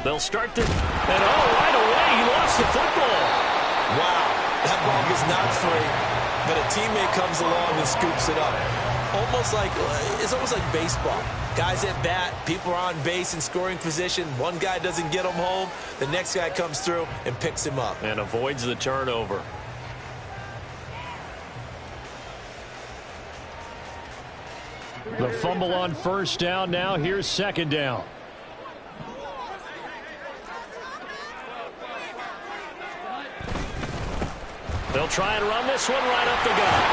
They'll start to, and right away, he lost the football. Wow, that ball gets knocked free, but a teammate comes along and scoops it up. It's almost like baseball. Guys at bat, people are on base in scoring position. One guy doesn't get him home. The next guy comes through and picks him up. And avoids the turnover. The fumble on first down. Now here's second down. They'll try and run this one right up the gut.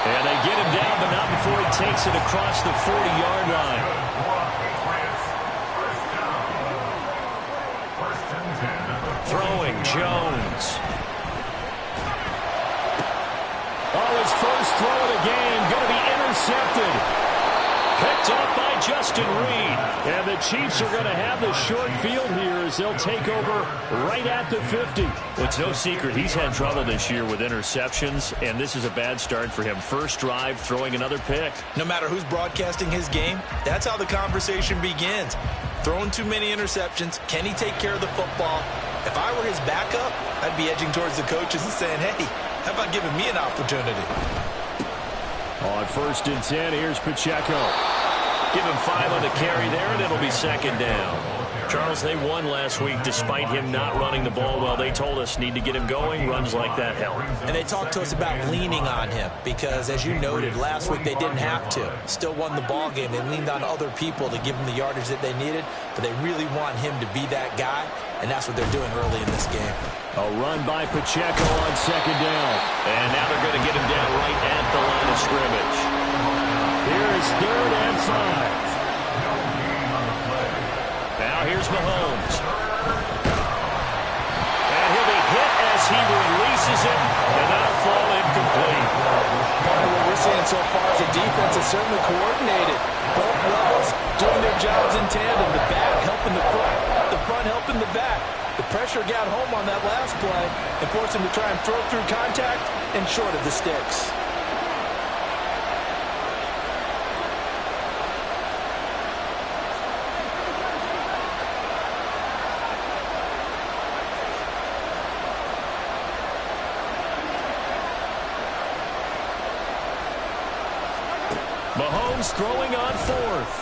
And they get him down, but not before he takes it across the 40-yard line. Throwing, Jones. His first throw of the game, going to be intercepted. Picked up by Justin Reed. And the Chiefs are going to have the short field here as they'll take over right at the 50. Well, it's no secret he's had trouble this year with interceptions, and this is a bad start for him. First drive, throwing another pick. No matter who's broadcasting his game, that's how the conversation begins. Throwing too many interceptions. Can he take care of the football? If I were his backup, I'd be edging towards the coaches and saying, hey, how about giving me an opportunity? On 1st and 10, here's Pacheco. Give him 5 on the carry there, and it'll be second down. Charles, they won last week despite him not running the ball well. They told us need to get him going. Runs like that help. And they talked to us about leaning on him because, as you noted, last week they didn't have to. Still won the ball game. They leaned on other people to give them the yardage that they needed, but they really want him to be that guy, and that's what they're doing early in this game. A run by Pacheco on second down. And now they're going to get him down right at the line of scrimmage. Here's 3rd and 5. Now here's Mahomes. And he'll be hit as he releases it, and that'll fall incomplete. Part of what we're seeing so far is the defense is certainly coordinated. Both levels doing their jobs in tandem. The back helping the front helping the back. The pressure got home on that last play and forced him to try and throw through contact and short of the sticks. Mahomes throwing on 4th.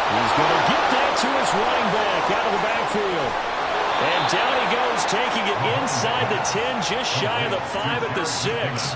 He's going to get that to his running back out of the backfield. And down he goes, taking it inside the 10, just shy of the 5 at the 6.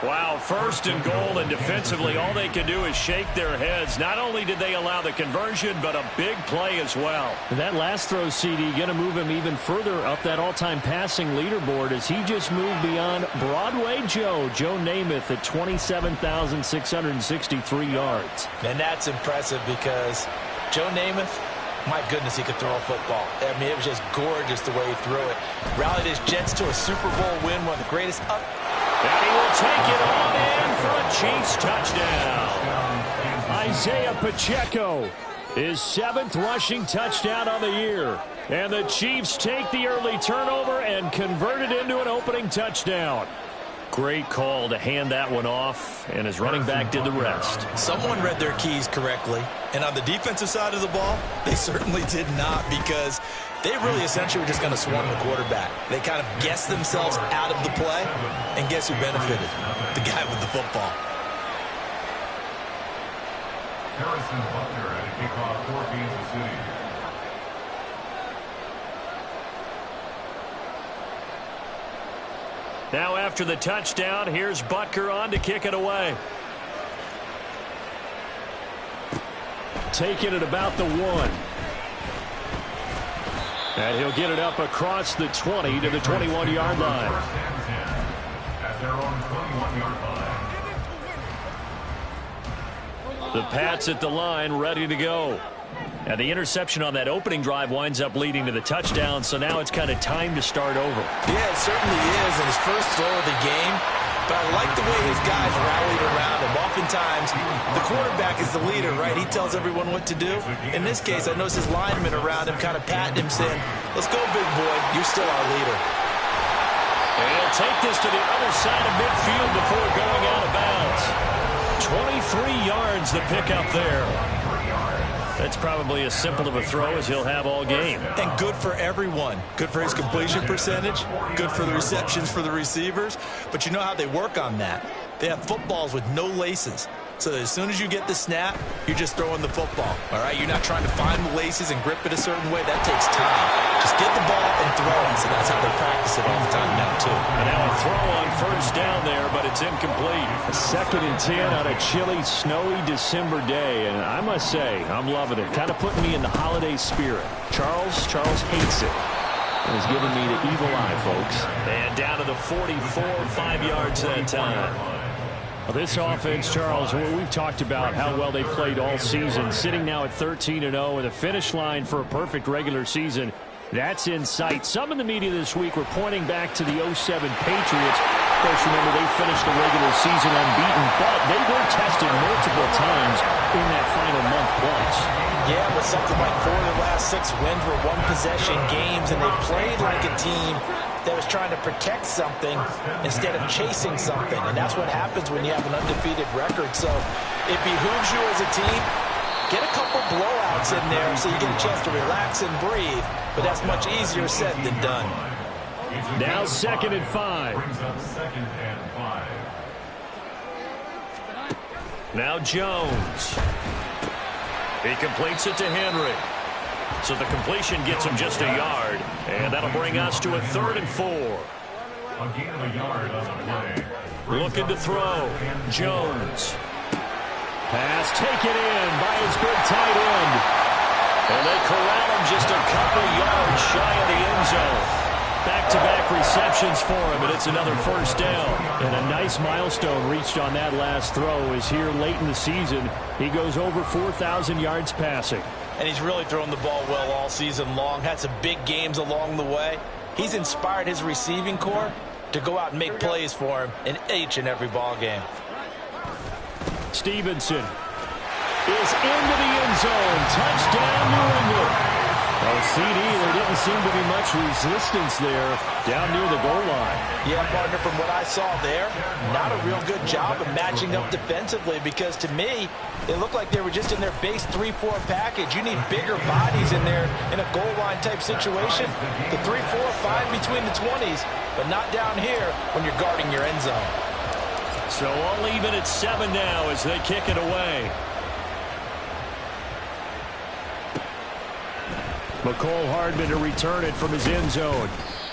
Wow, 1st and goal, and defensively all they can do is shake their heads. Not only did they allow the conversion, but a big play as well. And that last throw, CD, going to move him even further up that all-time passing leaderboard as he just moved beyond Broadway Joe Namath at 27,663 yards. And that's impressive because Joe Namath, my goodness, he could throw a football. I mean, it was just gorgeous the way he threw it. Rallied his Jets to a Super Bowl win, one of the greatest. And he will take it on in for a Chiefs touchdown. Isaiah Pacheco, his 7th rushing touchdown on the year. And the Chiefs take the early turnover and convert it into an opening touchdown. Great call to hand that one off, and his running back did the rest. Someone read their keys correctly, and on the defensive side of the ball, they certainly did not, because they really essentially were just going to swarm the quarterback. They kind of guessed themselves out of the play, and guess who benefited? The guy with the football. Harrison Butler at a kickoff for Kansas City. Now after the touchdown, here's Butker on to kick it away. Taking it about the 1. And he'll get it up across the 20 to the 21-yard line. At their own 21-yard line. The Pats at the line, ready to go. And the interception on that opening drive winds up leading to the touchdown, so now it's kind of time to start over. Yeah, it certainly is, in his first throw of the game. But I like the way his guys rallied around him. Oftentimes, the quarterback is the leader, right? He tells everyone what to do. In this case, I noticed his linemen around him kind of patting him, saying, let's go, big boy. You're still our leader. And he'll take this to the other side of midfield before going out of bounds. 23 yards the pickup there. That's probably as simple of a throw as he'll have all game. And good for everyone. Good for his completion percentage. Good for the receptions for the receivers. But you know how they work on that. They have footballs with no laces. So as soon as you get the snap, you're just throwing the football. All right, you're not trying to find the laces and grip it a certain way. That takes time. Just get the ball and throw it. So that's how they practice it all the time now, too. And now a throw on first down there, but it's incomplete. A 2nd and 10 on a chilly, snowy December day. And I must say, I'm loving it. Kind of putting me in the holiday spirit. Charles hates it. He's giving me the evil eye, folks. And down to the 44, 5 yards that time. Well, this offense, Charles, we've talked about how well they played all season, sitting now at 13-0 with a finish line for a perfect regular season. That's in sight. Some in the media this week were pointing back to the 07 Patriots. Of course, remember, they finished the regular season unbeaten, but they were tested multiple times in that final month plus. Yeah, but something like 4 of the last 6 wins were one-possession games, and they played like a team that was trying to protect something instead of chasing something. And that's what happens when you have an undefeated record. So it behooves you as a team, get a couple blowouts in there so you get a chance to relax and breathe. But that's much easier said than done. Now 2nd and 5. Now Jones. He completes it to Henry. So the completion gets him just a yard, and that'll bring us to a 3rd and 4. A gain of a yard on the play. Looking to throw. Jones. Pass taken in by his big tight end. And they corral him just a couple yards shy of the end zone. Back-to-back receptions for him, and it's another first down. And a nice milestone reached on that last throw is here late in the season. He goes over 4,000 yards passing. And he's really thrown the ball well all season long. Had some big games along the way. He's inspired his receiving corps to go out and make plays for him in each and every ball game. Stevenson is into the end zone. Touchdown, New England. Oh, CD, there didn't seem to be much resistance there down near the goal line. Yeah, partner, from what I saw there, not a real good job of matching up defensively, because to me, it looked like they were just in their base 3-4 package. You need bigger bodies in there in a goal line type situation. The 3, 4, 5 between the 20s, but not down here when you're guarding your end zone. So all even at 7 now as they kick it away. McCole Hardman to return it from his end zone.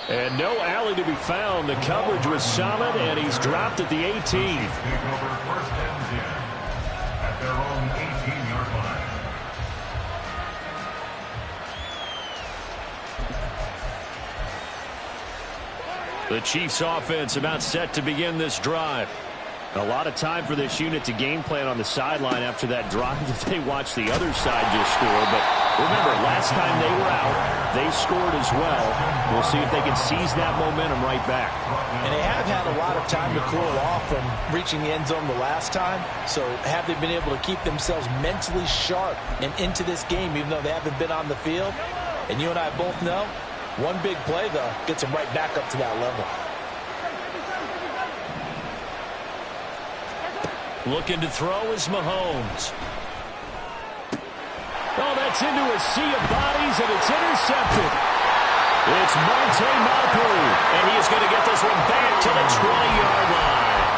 And no alley to be found. The coverage was solid, and he's dropped at the 18. Take over 1st and 10 at their own 18-yard line. The Chiefs offense about set to begin this drive. A lot of time for this unit to game plan on the sideline after that drive that they watched the other side just score. But remember, last time they were out, they scored as well. We'll see if they can seize that momentum right back. And they have had a lot of time to cool off from reaching the end zone the last time. So have they been able to keep themselves mentally sharp and into this game, even though they haven't been on the field? And you and I both know, one big play, though, gets them right back up to that level. Looking to throw is Mahomes. Oh, that's into a sea of bodies, and it's intercepted. It's Monte Mapu, and he is going to get this one back to the 20-yard line.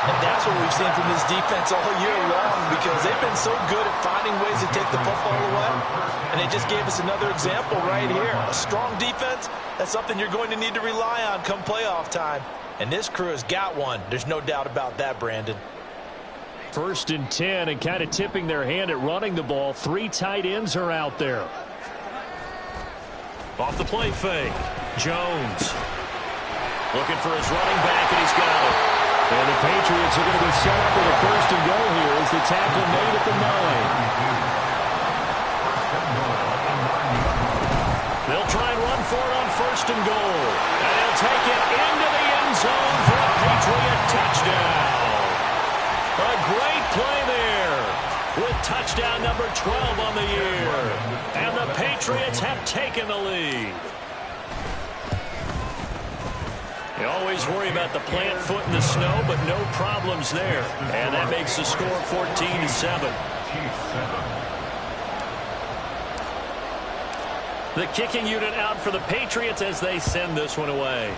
And that's what we've seen from this defense all year long, because they've been so good at finding ways to take the football away. And they just gave us another example right here. A strong defense, that's something you're going to need to rely on come playoff time. And this crew has got one. There's no doubt about that, Brandon. 1st and 10, and kind of tipping their hand at running the ball. 3 tight ends are out there. Off the play fake. Jones looking for his running back, and he's got it. And the Patriots are going to be set up with a 1st and goal here as the tackle made at the 9. They'll try and run for it on 1st and goal. And they'll take it into the end zone for a Patriot touchdown. A great play there with touchdown number 12 on the year. And the Patriots have taken the lead. You always worry about the plant foot in the snow, but no problems there. And that makes the score 14-7. The kicking unit out for the Patriots as they send this one away.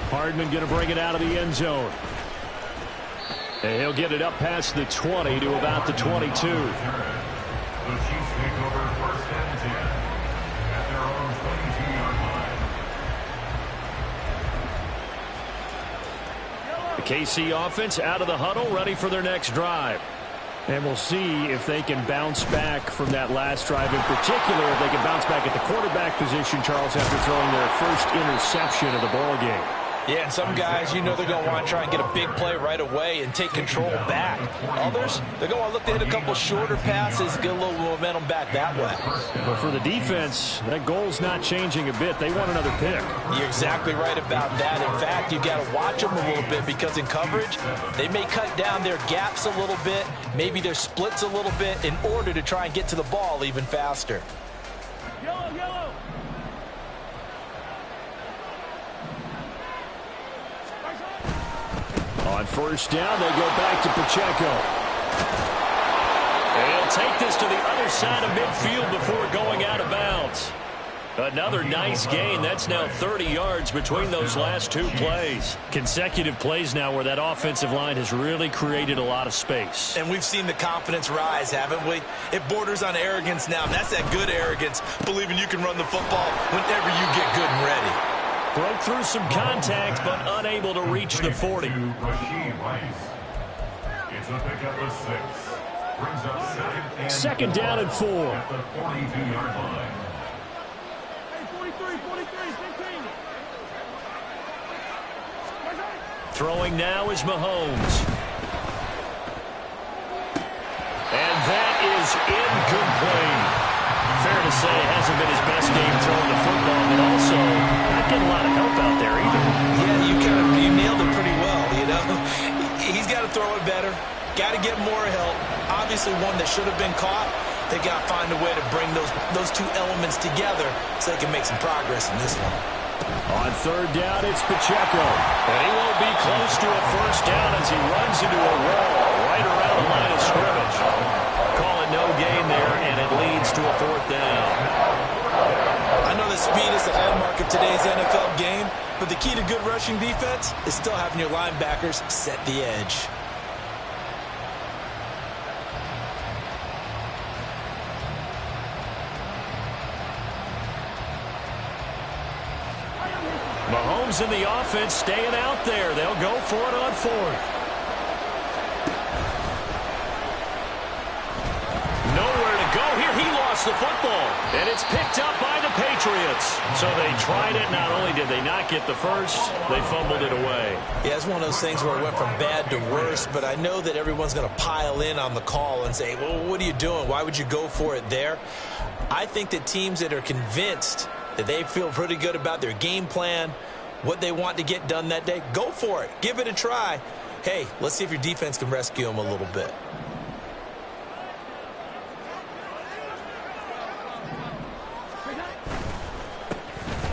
Hardman going to bring it out of the end zone. And he'll get it up past the 20 to about the 22. The Chiefs take over 1st and 10 at their own 22-yard line. The KC offense out of the huddle, ready for their next drive. And we'll see if they can bounce back from that last drive, in particular if they can bounce back at the quarterback position, Charles, after throwing their first interception of the ball game. Yeah, and some guys, you know, they're going to want to try and get a big play right away and take control back. Others, they're going to look to hit a couple shorter passes, get a little momentum back that way. But for the defense, that goal's not changing a bit. They want another pick. You're exactly right about that. In fact, you've got to watch them a little bit because in coverage, they may cut down their gaps a little bit, maybe their splits a little bit in order to try and get to the ball even faster. Yellow, yellow. On first down, they go back to Pacheco. And he'll take this to the other side of midfield before going out of bounds. Another nice gain. That's now 30 yards between those last two plays. Consecutive plays now where that offensive line has really created a lot of space. And we've seen the confidence rise, haven't we? It borders on arrogance now. And that's that good arrogance, believing you can run the football whenever you get good and ready. Broke through some contact, but unable to reach the 40. It's a pickup of 6. Brings up second down and 4. At the 42-yard line. Hey, 43, 15. Throwing now is Mahomes. And that is incomplete. Fair to say it hasn't been his best game throwing the football, but also not getting a lot of help out there either. Yeah, you nailed it pretty well, you know. He's got to throw it better. Got to get more help. Obviously one that should have been caught. They got to find a way to bring those two elements together so they can make some progress in this one. On third down, it's Pacheco. And he won't be close to a first down as he runs into a wall right around the line of scrimmage. Call it no gain there, and it leads to a fourth down. I know that speed is the hallmark of today's NFL game, but the key to good rushing defense is still having your linebackers set the edge. Mahomes in the offense staying out there. They'll go for it on fourth. Nowhere to go here. He lost the football. And it's picked up by the Patriots. So they tried it. Not only did they not get the first, they fumbled it away. Yeah, it's one of those things where it went from bad to worse, but I know that everyone's going to pile in on the call and say, well, what are you doing? Why would you go for it there? I think that teams that are convinced that they feel pretty good about their game plan, what they want to get done that day, go for it. Give it a try. Hey, let's see if your defense can rescue them a little bit.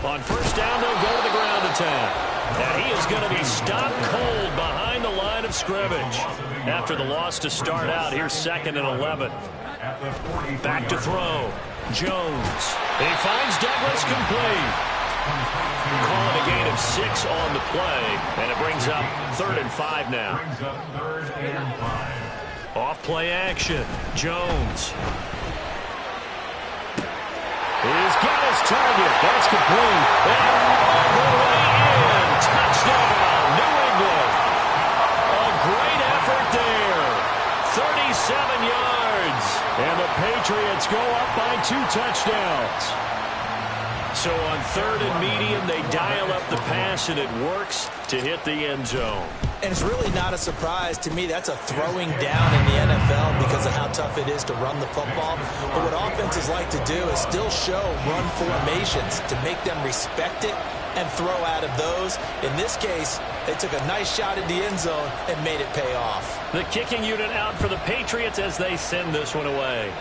On first down, they'll go to the ground attack. And he is going to be stopped cold behind the line of scrimmage. After the loss to start out, here's 2nd and 11. Back to throw. Jones. He finds Douglas complete. Call it a gain of 6 on the play. And it brings up 3rd and 5 now. Off play action. Jones. He's got his target. That's complete. And all the way in. Touchdown, New England. A great effort there. 37 yards. And the Patriots go up by 2 touchdowns. So on 3rd and medium, they dial up the pass, and it works to hit the end zone. And it's really not a surprise to me. That's a throwing down in the NFL because of how tough it is to run the football. But what offenses like to do is still show run formations to make them respect it and throw out of those. In this case, they took a nice shot at the end zone and made it pay off. The kicking unit out for the Patriots as they send this one away.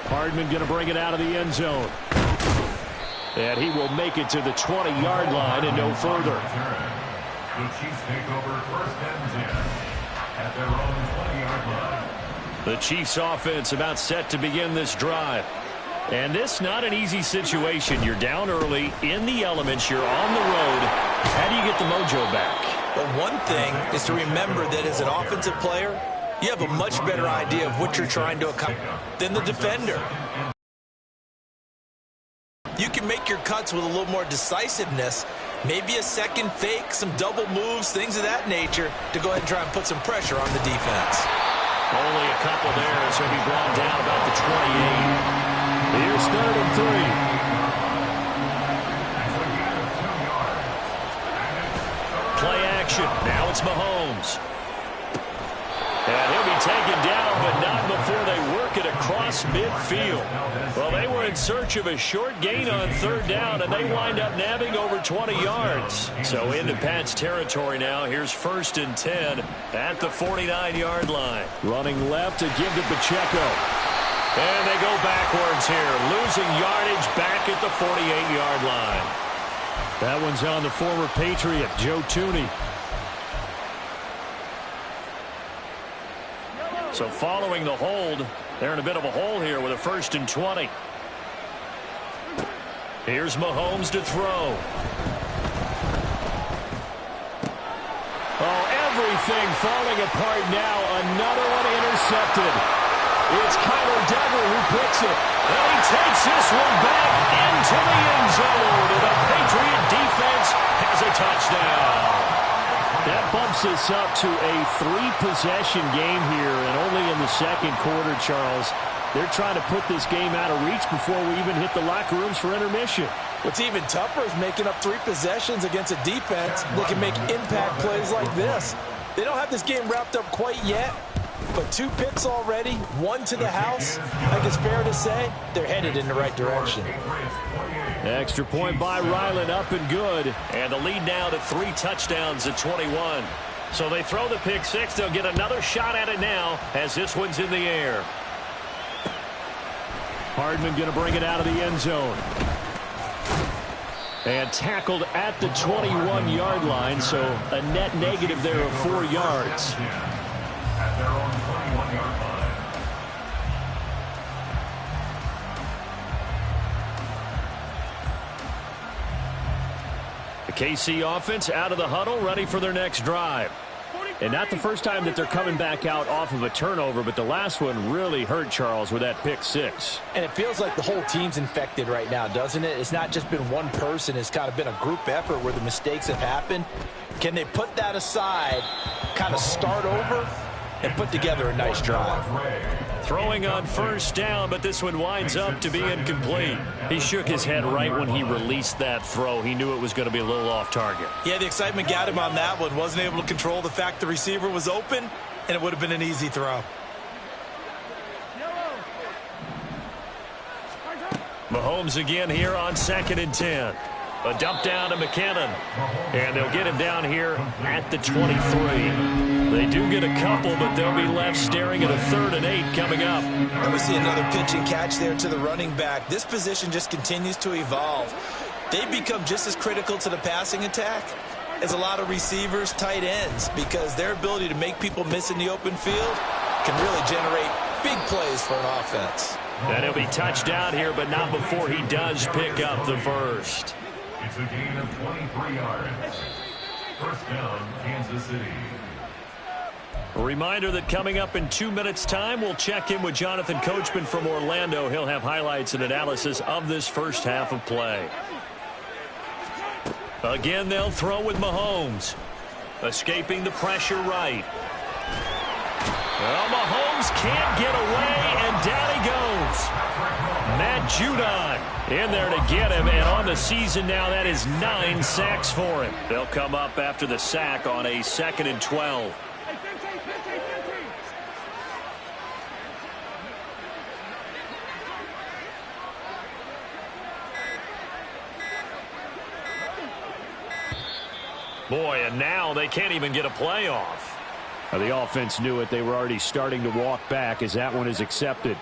Hardman going to bring it out of the end zone. And he will make it to the 20-yard line and no further. The Chiefs take over first and 10 at their own 20-yard line. The Chiefs offense about set to begin this drive. And this not an easy situation. You're down early, in the elements, you're on the road. How do you get the mojo back? Well, one thing is to remember that as an offensive player, you have a much better idea of what you're trying to accomplish than the defender. You can make your cuts with a little more decisiveness, maybe a second fake, some double moves, things of that nature, to go ahead and try and put some pressure on the defense. Only a couple there as he'll be brought down about the 28. Here's 3rd and 3. Play action. Now it's Mahomes. And he'll be taken down, but not before they work it across midfield. Well, they were in search of a short gain on 3rd down, and they wind up nabbing over 20 yards. So into Pat's territory now. Here's 1st and 10 at the 49-yard line. Running left to give to Pacheco. And they go backwards here, losing yardage back at the 48-yard line. That one's on the former Patriot, Joe Tooney. So following the hold, they're in a bit of a hole here with a 1st and 20. Here's Mahomes to throw. Oh, everything falling apart now. Another one intercepted. It's Kyler Duggar who picks it. And he takes this one back into the end zone. And the Patriot defense has a touchdown. That bumps us up to a 3-possession game here, and only in the 2nd quarter, Charles. They're trying to put this game out of reach before we even hit the locker rooms for intermission. What's even tougher is making up 3 possessions against a defense that can make impact plays like this. They don't have this game wrapped up quite yet, but 2 picks already, 1 to the house. I think it's fair to say they're headed in the right direction. Extra point by Ryland, up and good. And the lead now to 3 touchdowns at 21. So they throw the pick 6. They'll get another shot at it now as this one's in the air. Hardman going to bring it out of the end zone. And tackled at the 21-yard line, so a net negative there of 4 yards. At their own 21-yard line. The KC offense out of the huddle, ready for their next drive. And not the first time that they're coming back out off of a turnover, but the last one really hurt Charles with that pick 6. And it feels like the whole team's infected right now, doesn't it? It's not just been one person. It's kind of been a group effort where the mistakes have happened. Can they put that aside, kind of start over, and put together a nice drive? Throwing on 1st down, but this one winds up to be incomplete. He shook his head right when he released that throw. He knew it was going to be a little off target. Yeah, the excitement got him on that one. Wasn't able to control the fact the receiver was open, and it would have been an easy throw. Mahomes again here on 2nd and 10. A dump down to McKinnon. And they'll get him down here at the 23. They do get a couple, but they'll be left staring at a 3rd and 8 coming up. And we see another pitch and catch there to the running back. This position just continues to evolve. They become just as critical to the passing attack as a lot of receivers, tight ends, because their ability to make people miss in the open field can really generate big plays for an offense. And he'll be touched down here, but not before he does pick up the first. It's a gain of 23 yards. 1st down, Kansas City. A reminder that coming up in 2 minutes' time, we'll check in with Jonathan Coachman from Orlando. He'll have highlights and analysis of this first half of play. Again, they'll throw with Mahomes. Escaping the pressure right. Well, Mahomes can't get away, and down he goes. Matt Judon in there to get him, and on the season now, that is 9 sacks for him. They'll come up after the sack on a 2nd and 12. Boy, and now they can't even get a play off. The offense knew it. They were already starting to walk back as that one is accepted.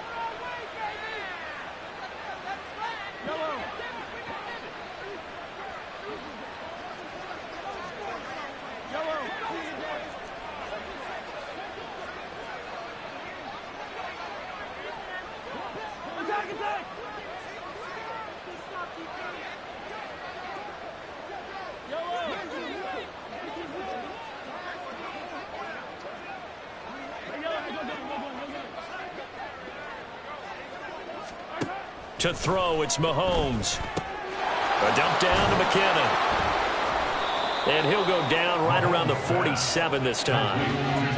To throw, it's Mahomes. A dump down to McKinnon. And he'll go down right around the 47 this time.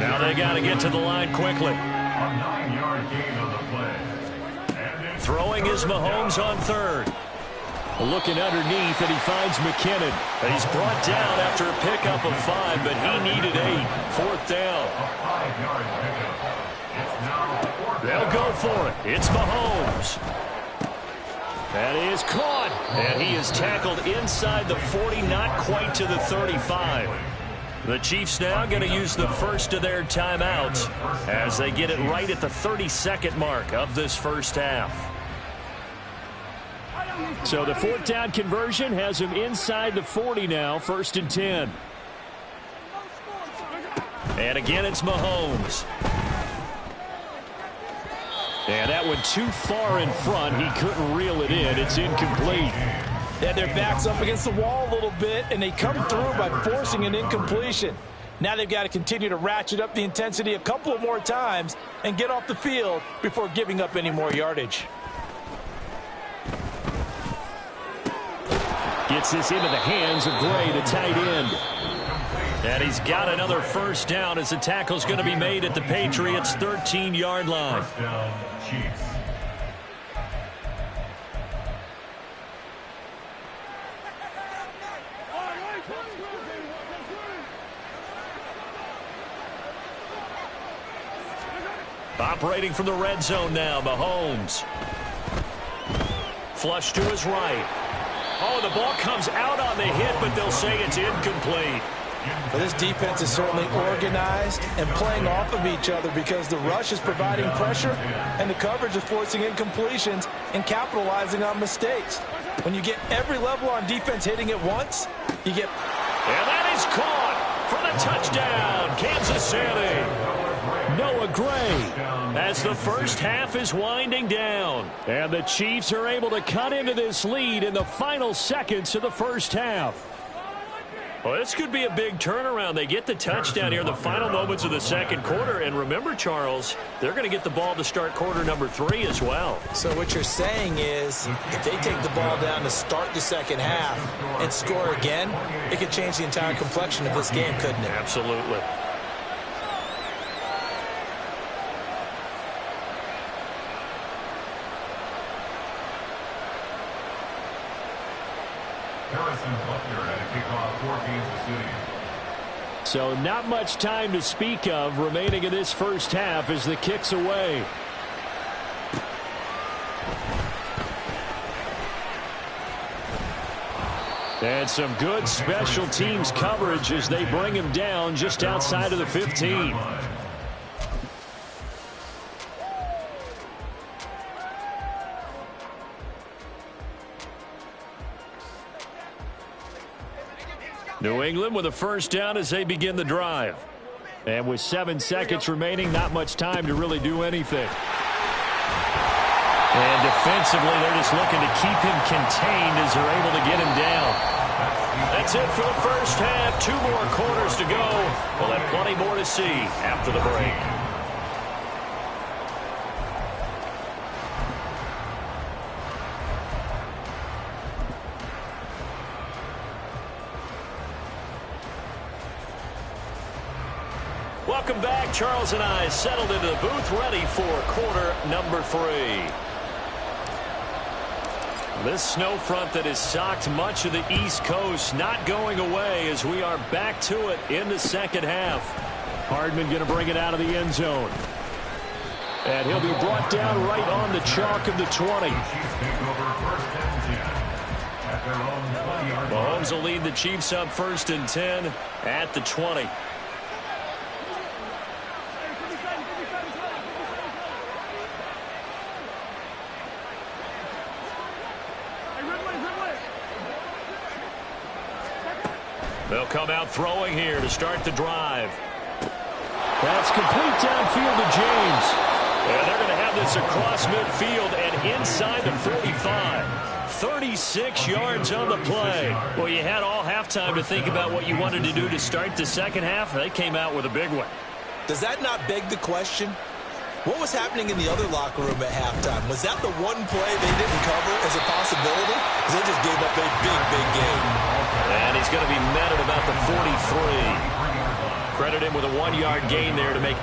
Now they got to get to the line quickly. A 9-yard gain on the play. Throwing is Mahomes on third. Looking underneath, and he finds McKinnon. And he's brought down after a pickup of 5, but he needed 8. Fourth down. A 5-yard pickup. It's now 4th down. They'll go for it. It's Mahomes. That is caught. And he is tackled inside the 40, not quite to the 35. The Chiefs now going to use the first of their timeouts as they get it right at the 32nd mark of this first half. So the fourth down conversion has him inside the 40 now, 1st and 10. And again, it's Mahomes. And that one too far in front. He couldn't reel it in. It's incomplete. Yeah, their back's up against the wall a little bit, and they come through by forcing an incompletion. Now they've got to continue to ratchet up the intensity a couple of more times and get off the field before giving up any more yardage. Gets this into the hands of Gray, the tight end. And he's got another first down as the tackle's going to be made at the Patriots' 13-yard line. First down, Chiefs. Operating from the red zone now, Mahomes. Flush to his right. Oh, the ball comes out on the hit, but they'll say it's incomplete. But this defense is certainly organized and playing off of each other because the rush is providing pressure and the coverage is forcing incompletions and capitalizing on mistakes. When you get every level on defense hitting at once, you get... And that is caught for the touchdown, Kansas City. Noah Gray as the first half is winding down. And the Chiefs are able to cut into this lead in the final seconds of the first half. Well, this could be a big turnaround. They get the touchdown here in the final moments of the second quarter. And remember, Charles, they're going to get the ball to start quarter number 3 as well. So what you're saying is if they take the ball down to start the second half and score again, it could change the entire complexion of this game, couldn't it? Absolutely. So not much time to speak of remaining in this first half as the kick's away. And some good special teams coverage as they bring him down just outside of the 15. New England with a first down as they begin the drive. And with 7 seconds remaining, not much time to really do anything. And defensively, they're just looking to keep him contained as they're able to get him down. That's it for the first half. 2 more quarters to go. We'll have plenty more to see after the break. Welcome back. Charles and I settled into the booth ready for quarter number 3. This snow front that has socked much of the East Coast not going away as we are back to it in the second half. Hardman going to bring it out of the end zone. And he'll be brought down right on the chalk of the 20. Mahomes will lead the Chiefs up 1st and 10 at the 20. They'll come out throwing here to start the drive. That's complete downfield to James. And they're going to have this across midfield and inside the 45. 36 yards on the play. Well, you had all halftime to think about what you wanted to do to start the second half. They came out with a big one. Does that not beg the question? What was happening in the other locker room at halftime? Was that the one play they didn't cover as a possibility? Because they just gave up a big, big game. And he's going to be met at about the 43. Credit him with a 1-yard gain there to make...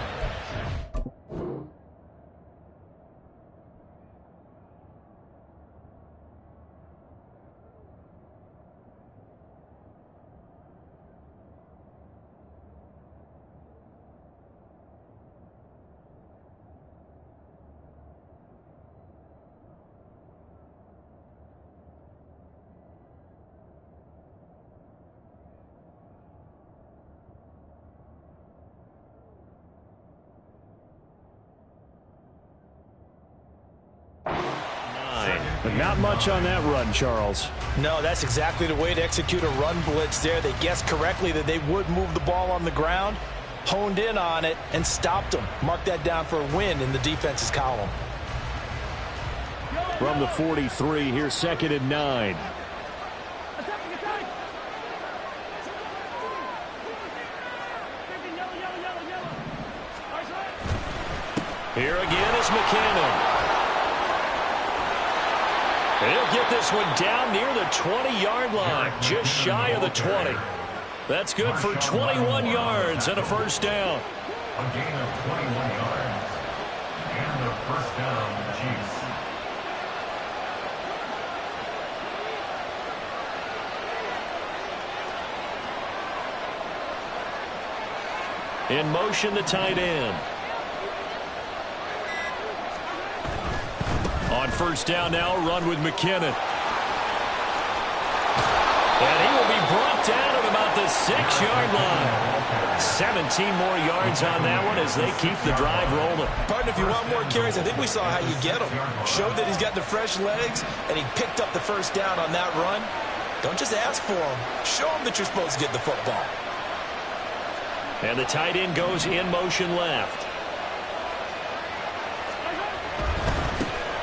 But not much on that run, Charles. No, that's exactly the way to execute a run blitz there. They guessed correctly that they would move the ball on the ground, honed in on it, and stopped them. Mark that down for a win in the defense's column. From the 43, here's 2nd and 9. Here again is McKinnon. He'll get this one down near the 20-yard line, just shy of the 20. That's good for 21 yards and a first down. A gain of 21 yards and a first down, Chiefs. In motion, the tight end. On first down now, run with McKinnon. And he will be brought down at about the 6-yard line. 17 more yards on that one as they keep the drive rolling. Partner, if you want more carries, I think we saw how you get them. Showed that he's got the fresh legs, and he picked up the first down on that run. Don't just ask for him. Show him that you're supposed to get the football. And the tight end goes in motion left.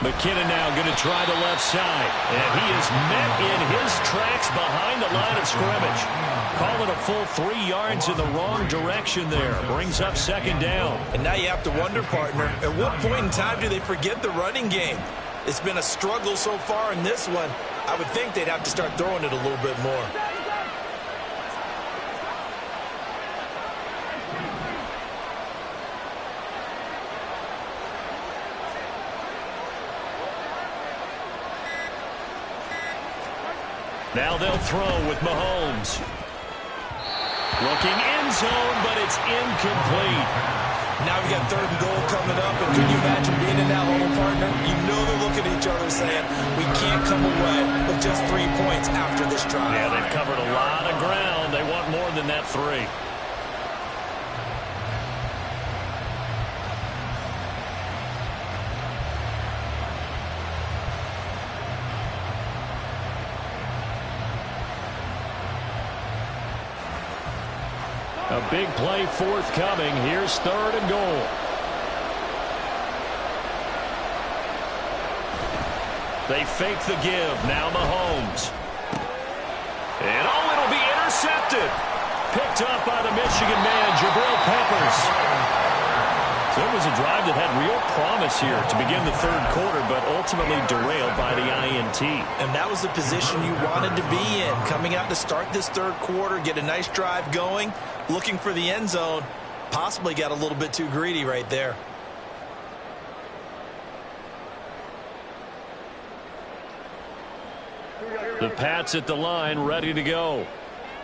McKinnon now going to try the left side. And he is met in his tracks behind the line of scrimmage. Call it a full 3 yards in the wrong direction there. Brings up 2nd down. And now you have to wonder, partner, at what point in time do they forget the running game? It's been a struggle so far in this one. I would think they'd have to start throwing it a little bit more. Now they'll throw with Mahomes. Looking end zone, but it's incomplete. Now we got 3rd and goal coming up, and can you imagine being in that hole, partner? You know they're looking at each other saying, we can't come away with just 3 points after this drive. Yeah, they've covered a lot of ground. They want more than that 3. A big play forthcoming. Here's 3rd and goal. They fake the give. Now Mahomes. And it'll be intercepted. Picked up by the Michigan man, Jabril Peppers. So it was a drive that had real promise here to begin the 3rd quarter, but ultimately derailed by the INT. And that was the position you wanted to be in. Coming out to start this 3rd quarter, get a nice drive going, looking for the end zone. Possibly got a little bit too greedy right there. The Pats at the line, ready to go.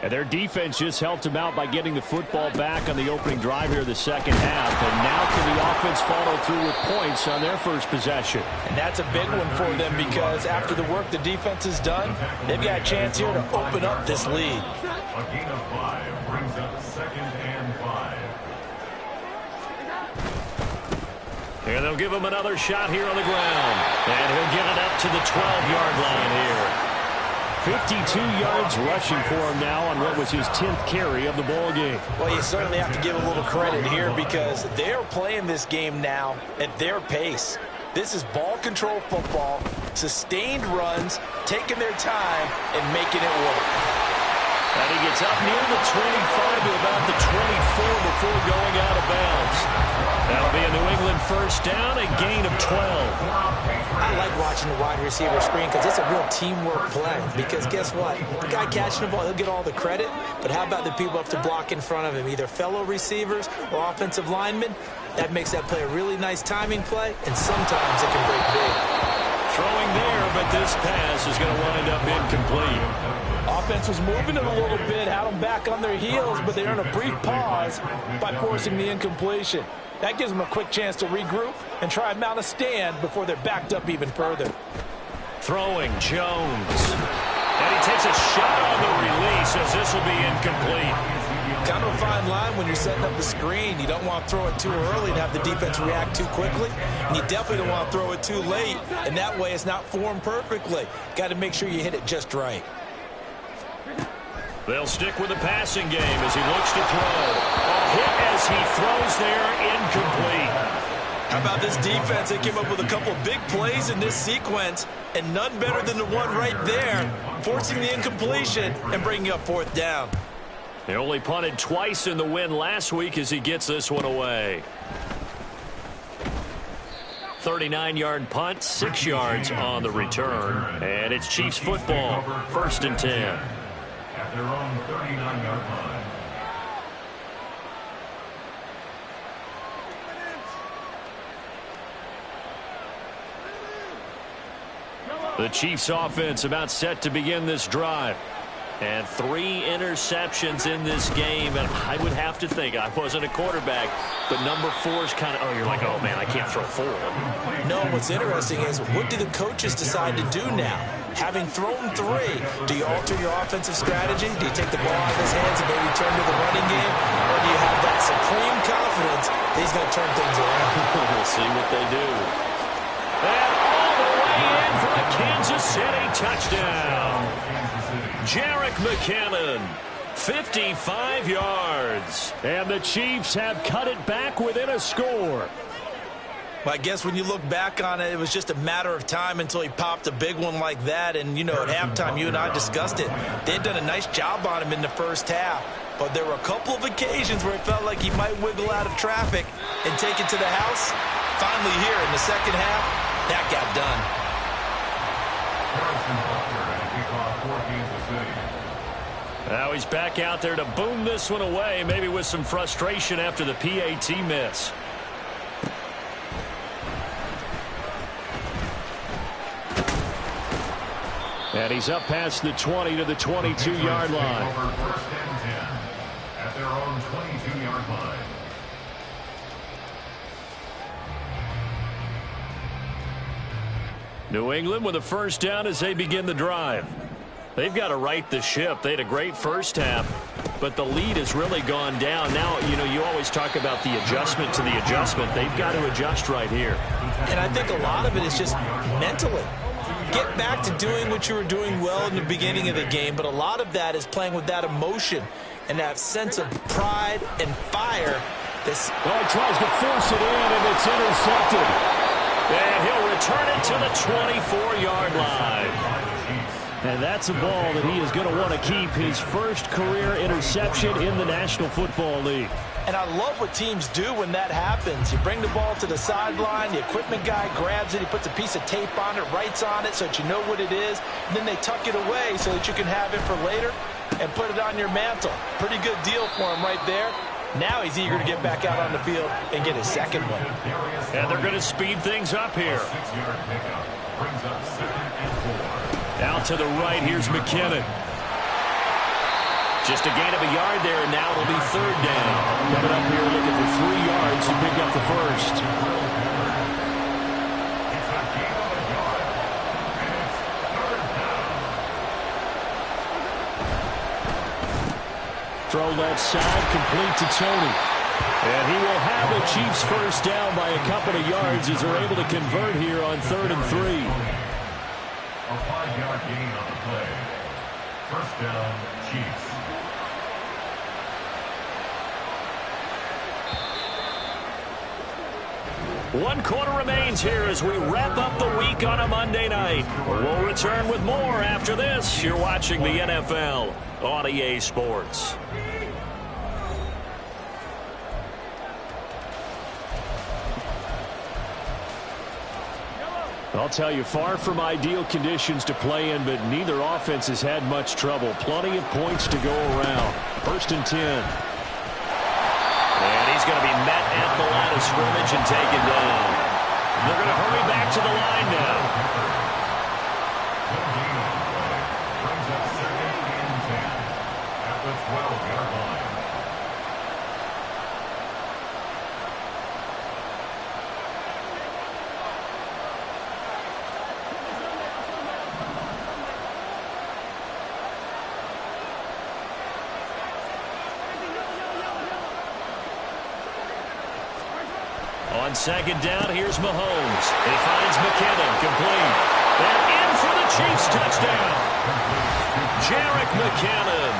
And their defense just helped them out by getting the football back on the opening drive here the 2nd half. And now can the offense follow through with points on their first possession? And that's a big one for them because after the work the defense has done, they've got a chance here to open up this lead. A gain of 5 brings up 2nd and 5. And they'll give him another shot here on the ground. And he'll get it up to the 12-yard line here. 52 yards rushing for him now on what was his 10th carry of the ball game. Well, you certainly have to give a little credit here because they're playing this game now at their pace. This is ball control football, sustained runs, taking their time, and making it work. And he gets up near the 25 to about the 24 before going out of bounds. That'll be a New England first down, a gain of 12. I like watching the wide receiver screen because it's a real teamwork play. Because guess what? The guy catching the ball, he'll get all the credit. But how about the people up to block in front of him, either fellow receivers or offensive linemen? That makes that play a really nice timing play, and sometimes it can break big. Throwing there, but this pass is going to wind up incomplete. Offense was moving it a little bit, had them back on their heels, but they earned a brief pause by forcing the incompletion. That gives them a quick chance to regroup and try and mount a stand before they're backed up even further. Throwing Jones. And he takes a shot on the release as this will be incomplete. Kind of a fine line when you're setting up the screen. You don't want to throw it too early and have the defense react too quickly. And you definitely don't want to throw it too late. And that way it's not formed perfectly. Got to make sure you hit it just right. They'll stick with the passing game as he looks to throw. A hit as he throws there, incomplete. How about this defense? They came up with a couple of big plays in this sequence, and none better than the one right there, forcing the incompletion and bringing up fourth down. They only punted twice in the win last week as he gets this one away. 39-yard punt, 6 yards on the return. And it's Chiefs football, 1st and 10. At their own 39-yard line. The Chiefs offense about set to begin this drive. And 3 interceptions in this game. And I would have to think, I wasn't a quarterback, but number 4 is kind of, oh, you're like, oh, man, I can't throw 4. No, what's interesting is what do the coaches decide to do now? Having thrown 3, do you alter your offensive strategy? Do you take the ball out of his hands and maybe turn to the running game? Or do you have that supreme confidence that he's going to turn things around? We'll see what they do. And all the way in for a Kansas City touchdown. Jerick McKinnon, 55 yards. And the Chiefs have cut it back within a score. Well, I guess when you look back on it, it was just a matter of time until he popped a big one like that. And, you know, at halftime, you and I discussed it. They had done a nice job on him in the first half. But there were a couple of occasions where it felt like he might wiggle out of traffic and take it to the house. Finally here in the second half, that got done. Now he's back out there to boom this one away, maybe with some frustration after the PAT miss. And he's up past the 20 to the 22-yard line. First and 10 at their own 22-yard line. New England with a first down as they begin the drive. They've got to right the ship. They had a great first half, but the lead has really gone down. Now, you know, you always talk about the adjustment to the adjustment. They've got to adjust right here. And I think a lot of it is just mentally. Get back to doing what you were doing well in the beginning of the game, but a lot of that is playing with that emotion and that sense of pride and fire. Well, he tries to force it in, and it's intercepted. And he'll return it to the 24-yard line. And that's a ball that he is going to want to keep, his first career interception in the National Football League. And I love what teams do when that happens. You bring the ball to the sideline, the equipment guy grabs it, he puts a piece of tape on it, writes on it so that you know what it is, and then they tuck it away so that you can have it for later and put it on your mantle. Pretty good deal for him right there. Now he's eager to get back out on the field and get his second one. And they're going to speed things up here. Out to the right, here's McKinnon. Just a gain of a yard there, and now it'll be third down. Coming up here looking for 3 yards to pick up the first. Throw left side, complete to Tony. And he will have the Chiefs first down by a couple of yards as they're able to convert here on 3rd and 3. A 5-yard gain on the play. First down, Chiefs. One quarter remains here as we wrap up the week on a Monday night. We'll return with more after this. You're watching the NFL on EA Sports. I'll tell you, far from ideal conditions to play in, but neither offense has had much trouble. Plenty of points to go around. 1st and 10. And he's going to be met at the line of scrimmage and taken down. They're going to hurry back to the line now. Brings up 2nd and 10 at the 12-yard line. On 2nd down, here's Mahomes. He finds McKinnon, complete. And in for the Chiefs touchdown. Jerick McKinnon.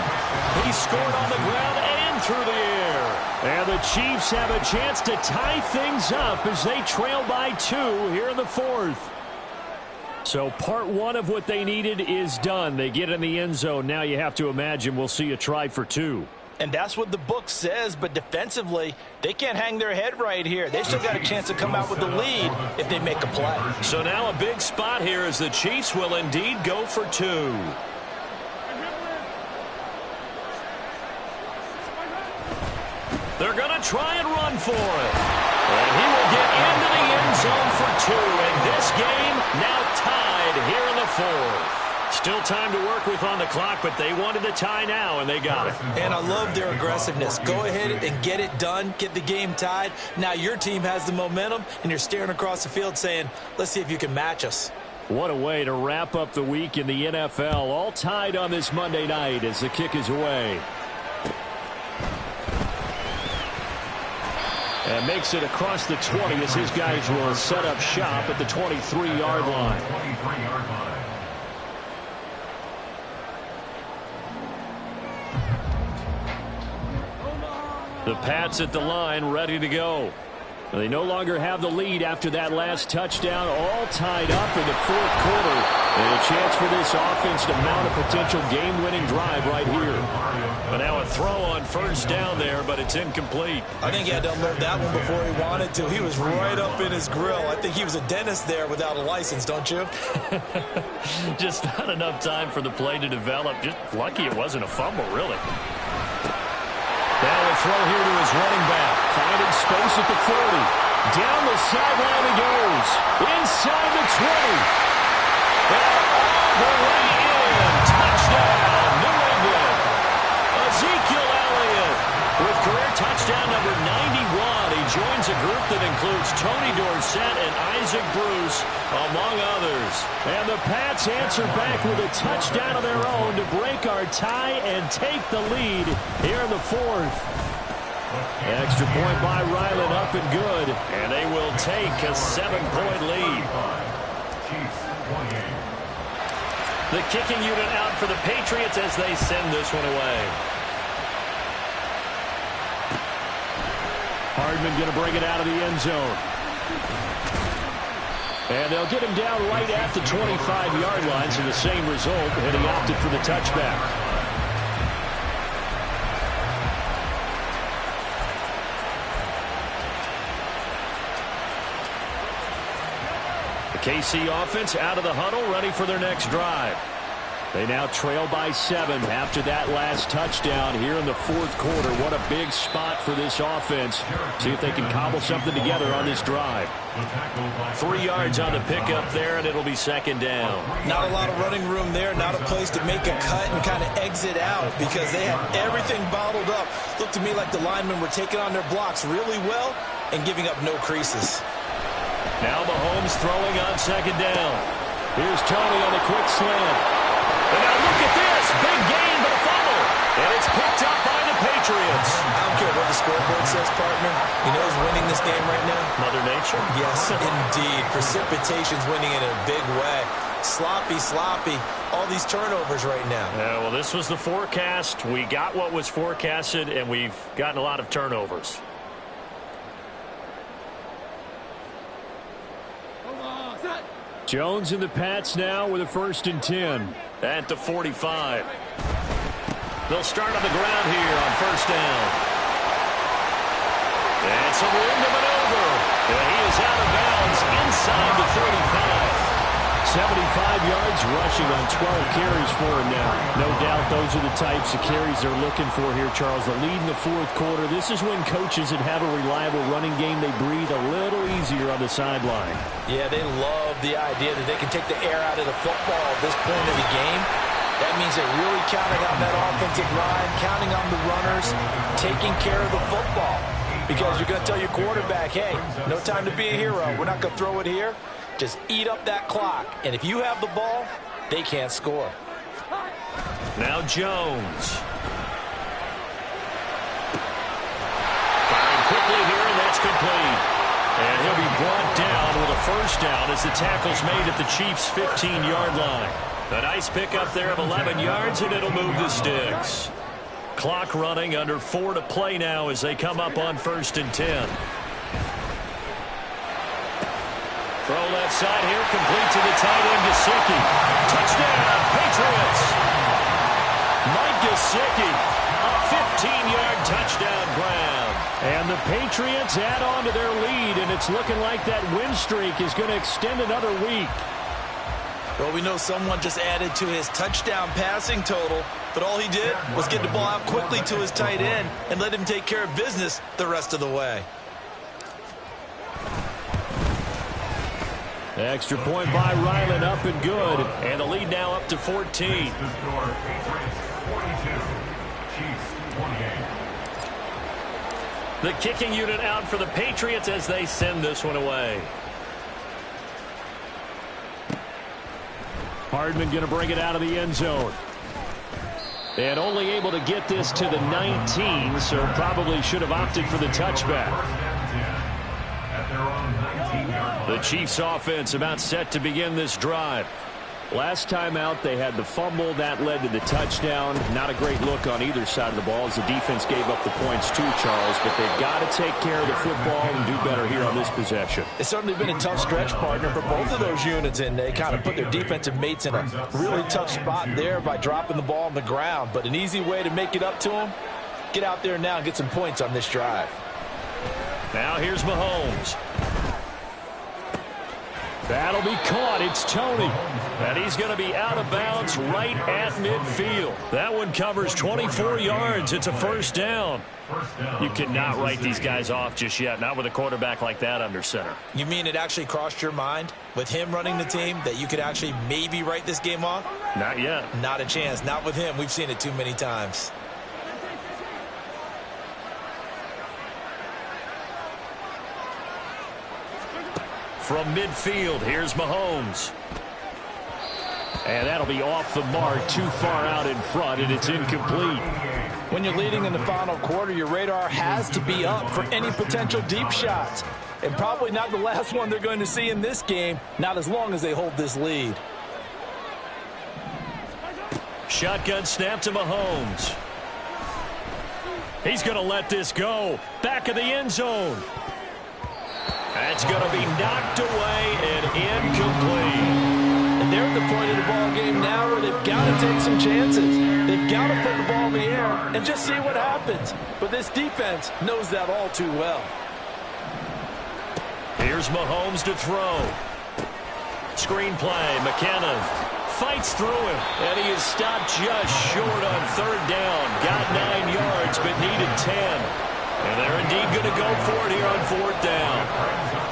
He scored on the ground and through the air. And the Chiefs have a chance to tie things up as they trail by 2 here in the 4th. So part 1 of what they needed is done. They get in the end zone. Now you have to imagine we'll see a try for 2. And that's what the book says, but defensively, they can't hang their head right here. They still got a chance to come out with the lead if they make a play. So now a big spot here as the Chiefs will indeed go for 2. They're going to try and run for it. And he will get into the end zone for 2. And this game now tied here in the 4th. Still time to work with on the clock, but they wanted the tie now, and they got it. And I love their aggressiveness. Go ahead and get it done, get the game tied. Now your team has the momentum, and you're staring across the field saying, let's see if you can match us. What a way to wrap up the week in the NFL. All tied on this Monday night as the kick is away. And makes it across the 20 as his guys will set up shop at the 23-yard line. 23-yard line. The Pats at the line, ready to go. They no longer have the lead after that last touchdown, all tied up in the 4th quarter. And a chance for this offense to mount a potential game-winning drive right here. But now a throw on 1st down there, but it's incomplete. I think he had to unload that one before he wanted to. He was right up in his grill. I think he was a dentist there without a license, don't you? Just not enough time for the play to develop. Just lucky it wasn't a fumble, really. Now a throw here to his running back. Finding space at the 40. Down the sideline he goes. Inside the 20. And all the way in. Touchdown, New England. Ezekiel Elliott with career touchdown number 91. He joins a group that includes Tony Dorsett and Isaac Bruce, among others. And the Pats answer back with a touchdown of their own to break our tie and take the lead here in the 4th. Extra point by Ryland, up and good. And they will take a 7-point lead. The kicking unit out for the Patriots as they send this one away. Hardman going to bring it out of the end zone. And they'll get him down right at the 25-yard line, so the same result, and he opted for the touchback. The KC offense out of the huddle, ready for their next drive. They now trail by 7 after that last touchdown here in the 4th quarter. What a big spot for this offense. See if they can cobble something together on this drive. 3 yards on the pickup there, and it'll be 2nd down. Not a lot of running room there, not a place to make a cut and kind of exit out because they had everything bottled up. Looked to me like the linemen were taking on their blocks really well and giving up no creases. Now Mahomes throwing on 2nd down. Here's Tony on the quick slant. And now look at this. Big gain, but a fumble. And it's picked up by the Patriots. I don't care what the scoreboard says, partner. You know who's winning this game right now? Mother Nature? Yes, indeed. Precipitation's winning in a big way. Sloppy, sloppy. All these turnovers right now. Yeah, well, this was the forecast. We got what was forecasted, and we've gotten a lot of turnovers. Jones and the Pats now with a 1st and 10 at the 45. They'll start on the ground here on 1st down. And some room to maneuver. And he is out of bounds inside the 35. 75 yards rushing on 12 carries for him now. No doubt those are the types of carries they're looking for here, Charles. The lead in the fourth quarter. This is when coaches that have a reliable running game, they breathe a little easier on the sideline. Yeah, they love the idea that they can take the air out of the football at this point of the game. That means they're really counting on that offensive line, counting on the runners, taking care of the football. Because you're going to tell your quarterback, hey, no time to be a hero. We're not going to throw it here. Just eat up that clock. And if you have the ball, they can't score. Now Jones. Firing quickly here, and that's complete. And he'll be brought down with a first down as the tackle's made at the Chiefs' 15-yard line. A nice pickup there of 11 yards, and it'll move the sticks. Clock running, under 4 to play now as they come up on 1st and 10. Throw left side here, complete to the tight end, Gesicki. Touchdown, Patriots! Mike Gesicki, a 15-yard touchdown grab. And the Patriots add on to their lead, and it's looking like that win streak is going to extend another week. Well, we know someone just added to his touchdown passing total, but all he did was get the ball out quickly to his tight end and let him take care of business the rest of the way. Extra point by Ryland, up and good. And the lead now up to 14. The score, Patriots 42, Chiefs 28. The kicking unit out for the Patriots as they send this one away. Hardman going to bring it out of the end zone. And only able to get this to the 19, so probably should have opted for the touchback. At their own 19-yard line. The Chiefs offense about set to begin this drive. Last time out, they had the fumble. That led to the touchdown. Not a great look on either side of the ball as the defense gave up the points too, Charles. But they've got to take care of the football and do better here on this possession. It's certainly been a tough stretch, partner, for both of those units, and they kind of put their defensive mates in a really tough spot there by dropping the ball on the ground. But an easy way to make it up to them, get out there now and get some points on this drive. Now here's Mahomes. That'll be caught. It's Tony. And he's going to be out of bounds right at midfield. That one covers 24 yards. It's a first down. You cannot write these guys off just yet, not with a quarterback like that under center. You mean it actually crossed your mind with him running the team that you could actually maybe write this game off? Not yet. Not a chance. Not with him. We've seen it too many times. From midfield, here's Mahomes. And that'll be off the mark, too far out in front, and it's incomplete. When you're leading in the final quarter, your radar has to be up for any potential deep shots. And probably not the last one they're going to see in this game, not as long as they hold this lead. Shotgun snap to Mahomes. He's going to let this go. Back of the end zone. That's going to be knocked away and incomplete. And they're at the point of the ball game now where they've got to take some chances. They've got to put the ball in the air and just see what happens. But this defense knows that all too well. Here's Mahomes to throw. Screen play. McKinnon fights through him, and he is stopped just short on third down. Got 9 yards, but needed 10. And they're indeed going to go for it here on fourth down.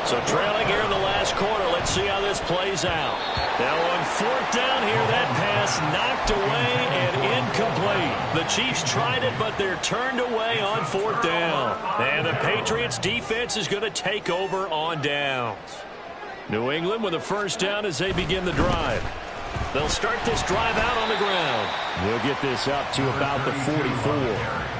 So trailing here in the last quarter. Let's see how this plays out. Now on fourth down here, that pass knocked away and incomplete. The Chiefs tried it, but they're turned away on fourth down. And the Patriots defense is going to take over on downs. New England with a first down as they begin the drive. They'll start this drive out on the ground. They'll get this up to about the 44.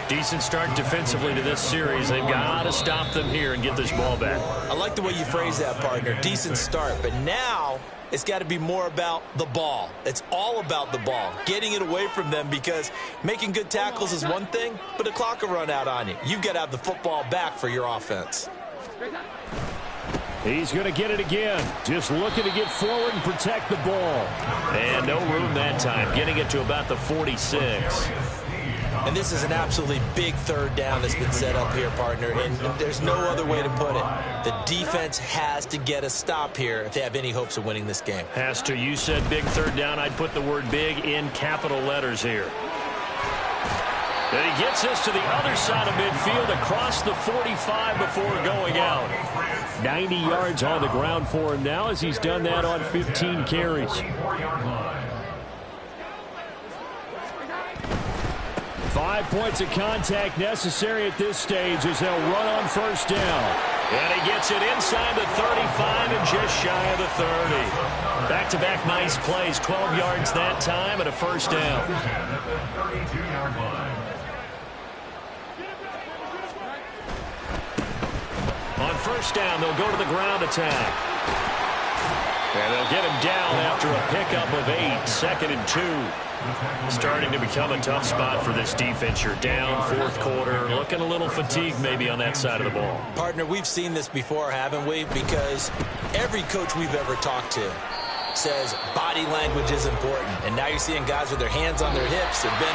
Decent start defensively to this series. They've got to stop them here and get this ball back. I like the way you phrase that, partner. Decent start. But now it's got to be more about the ball. It's all about the ball. Getting it away from them, because making good tackles is one thing, but the clock will run out on you. You've got to have the football back for your offense. He's going to get it again. Just looking to get forward and protect the ball. And no room that time. Getting it to about the 46. And this is an absolutely big third down that's been set up here, partner, and there's no other way to put it. The defense has to get a stop here if they have any hopes of winning this game. Has to. You said big third down. I'd put the word big in capital letters here. And he gets us to the other side of midfield across the 45 before going out. 90 yards on the ground for him now as he's done that on 15 carries. 5 points of contact necessary at this stage as they'll run on first down. And he gets it inside the 35 and just shy of the 30. Back-to-back nice plays, 12 yards that time and a first down. On first down, they'll go to the ground attack. And they'll get him down after a pickup of 8, 2nd and 2. Starting to become a tough spot for this defense. You're down, fourth quarter, looking a little fatigued maybe on that side of the ball. Partner, we've seen this before, haven't we? Because every coach we've ever talked to says body language is important. And now you're seeing guys with their hands on their hips. They're bending